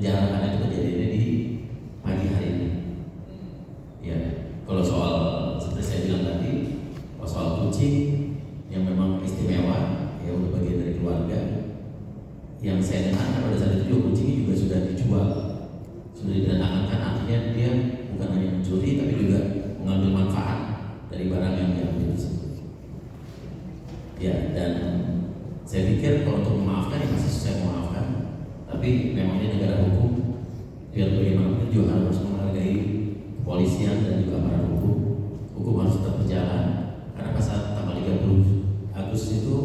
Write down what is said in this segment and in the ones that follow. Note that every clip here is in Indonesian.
penjara karena itu kejadiannya di pagi hari ini. Ya, kalau soal seperti saya bilang tadi, kalau soal kucing yang memang istimewa, ya udah bagian dari keluarga. Yang saya dengar pada saat itu juga kucingnya juga sudah dijual, sudah didatangkan, artinya dia bukan hanya mencuri tapi juga mengambil manfaat dari barang yang diambil tersebut. Ya, dan saya pikir kalau untuk memaafkan ya masih saya memaafkan, tapi memang ini negara hukum, biar bagaimanapun juga harus menghargai kepolisian dan juga aparat hukum. Hukum harus tetap berjalan, karena pas saat tanggal 30 Agustus itu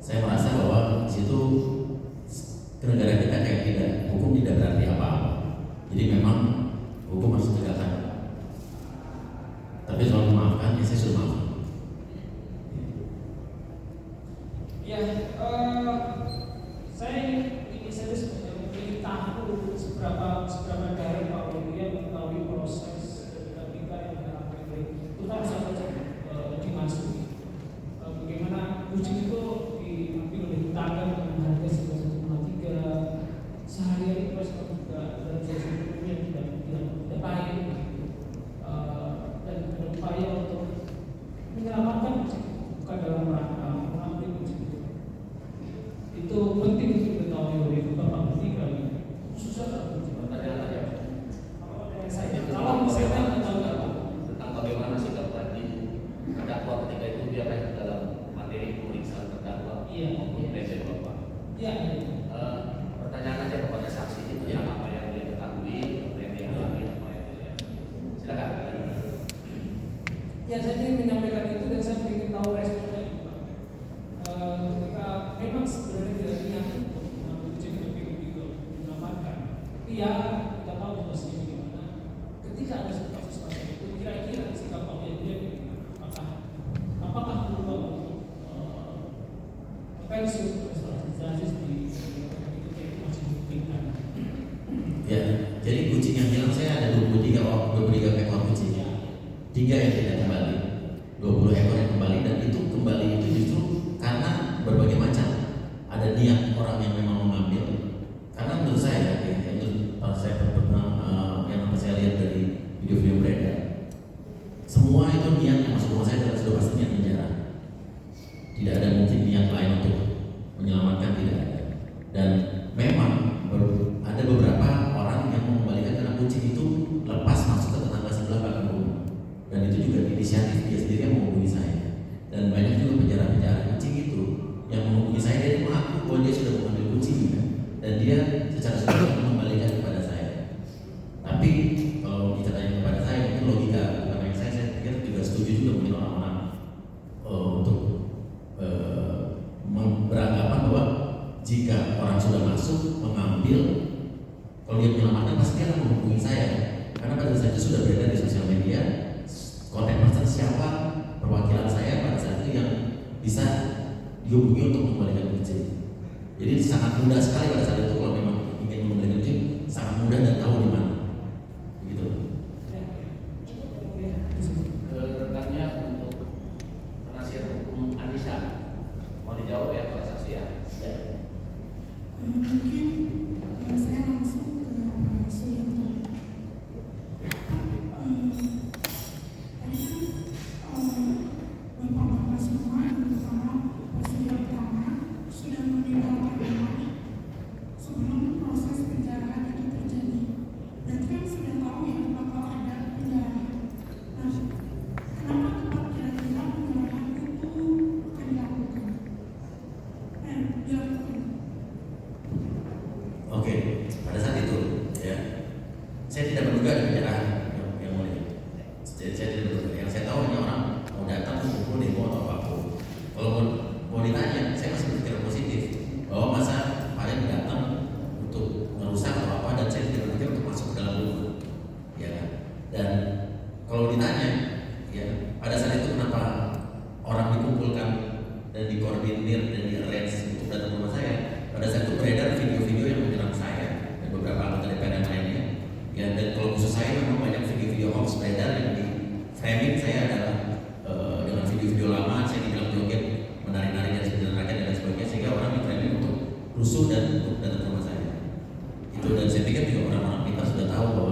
saya merasa bahwa di situ negara kita kayak tidak, hukum tidak berarti apa-apa. Jadi memang hukum harus ditegakkan. Tapi soal memaafkan, ya saya sudah maafkan. Ya, saya ini saja sebenarnya ingin tahu seberapa dalam Pak William mengetahui proses ketika yang dilakukan itu kan saja dimasuki. Bagaimana kucing itu diambil oleh tetangga dengan harga sebesar 1,3 sehari-hari, terus juga dalam sesuatu yang tidak baik, dan berupaya untuk menyelamatkan kucing, bukan dalam rangka mengambil kucing. Itu penting untuk diketahui oleh Bapak Menteri khususnya kalau misalnya tentang bagaimana sikap tadi terdakwa ketika itu dia masuk dalam materi pemeriksaan terdakwa maupun presiden Bapak. Iya. Pertanyaan aja kepada saksi itu yang apa yang dia ketahui, apa yang dia alami, apa yang dia lihat. Silakan. Ya, saya ingin menyampaikan itu dan saya ingin tahu responnya. Ketika memang sebenarnya tidak niat untuk mengambil kucing lebih menyelamatkan, iya kita tahu situasinya bagaimana. Ketika ada kasus seperti itu, kira-kira sikap Pak dia apakah berubah untuk pensiun justice di masih dimungkinkan? Ya, jadi kucing yang hilang saya ada 23 ekor kucing. 3 yang tidak kembali, 20 ekor yang kembali, dan itu kembali itu justru karena berbagai macam. Ada niat orang yang memang mengambil. Karena menurut saya, yang saya lihat dari video-video beredar, semua itu niat yang masuk rumah saya sudah pasti niat penjara. Tidak ada mungkin niat lain untuk menyelamatkan, tidak ada. Dan memang ada beberapa orang yang mengembalikan karena kucing itu lepas masuk ke tetangga sebelah bahkan rumah. Dan itu juga inisiatif dia sendiri yang menghubungi saya. Dan banyak juga penjara-penjara kucing itu yang menghubungi saya, dia mengaku bahwa dia sudah mengambil kucingnya dan dia secara sukarela mengembalikan kepada saya. Tapi kalau ditanya kepada saya, mungkin logika karena yang saya pikir juga setuju juga mungkin orang-orang untuk beranggapan bahwa jika orang sudah masuk mengambil, kalau dia menyelamatkan pasti dia akan menghubungi saya, karena pada saat itu sudah beredar di sosial media kontak person siapa perwakilan saya pada saat itu yang bisa dihubungi untuk mengembalikan kucing. Jadi sangat mudah sekali pada saat itu kalau memang ingin mengembalikan kucing, sangat mudah dan tahu di mana. Begitu. Rekannya untuk penasihat hukum Anissa mau dijawab ya Pak saksi ya? Mungkin saya langsung ke Pak Suyanto. Bapak-bapak semua, terutama Pak Suyanto sudah meninggalkan rumah sebelum proses penjarahan itu terjadi. Dan kan sudah tahu ya bakal ada penjarahan. Nah, kenapa tepat kira-kira penjarahan itu akan dilakukan? Dilakukan. Oke, pada saat itu ya, saya tidak menduga ada penjarahan yang mulia. Saya tidak menduga. Yang saya tahu hanya orang mau datang kumpul demo atau apapun. Kalau mau ditanya, saya masih berpikir positif bahwa masa kalian datang untuk merusak atau apa, dan saya tidak berpikir untuk masuk ke dalam rumah. Ya, dan kalau ditanya, ya pada saat itu kenapa orang dikumpulkan dan dikoordinir dan di-arrange untuk datang ke rumah saya? Pada saat itu beredar video-video yang menyerang saya dan beberapa anggota DPR yang lainnya. Ya, dan kalau khusus saya memang banyak video-video hoax beredar yang di framing saya adalah dengan video-video lama, saya dibilang joget, menari-nari dan sebagainya dan sebagainya, sehingga orang di framing untuk rusuh dan untuk datang ke rumah saya. Itu, dan saya pikir juga orang-orang kita sudah tahu bahwa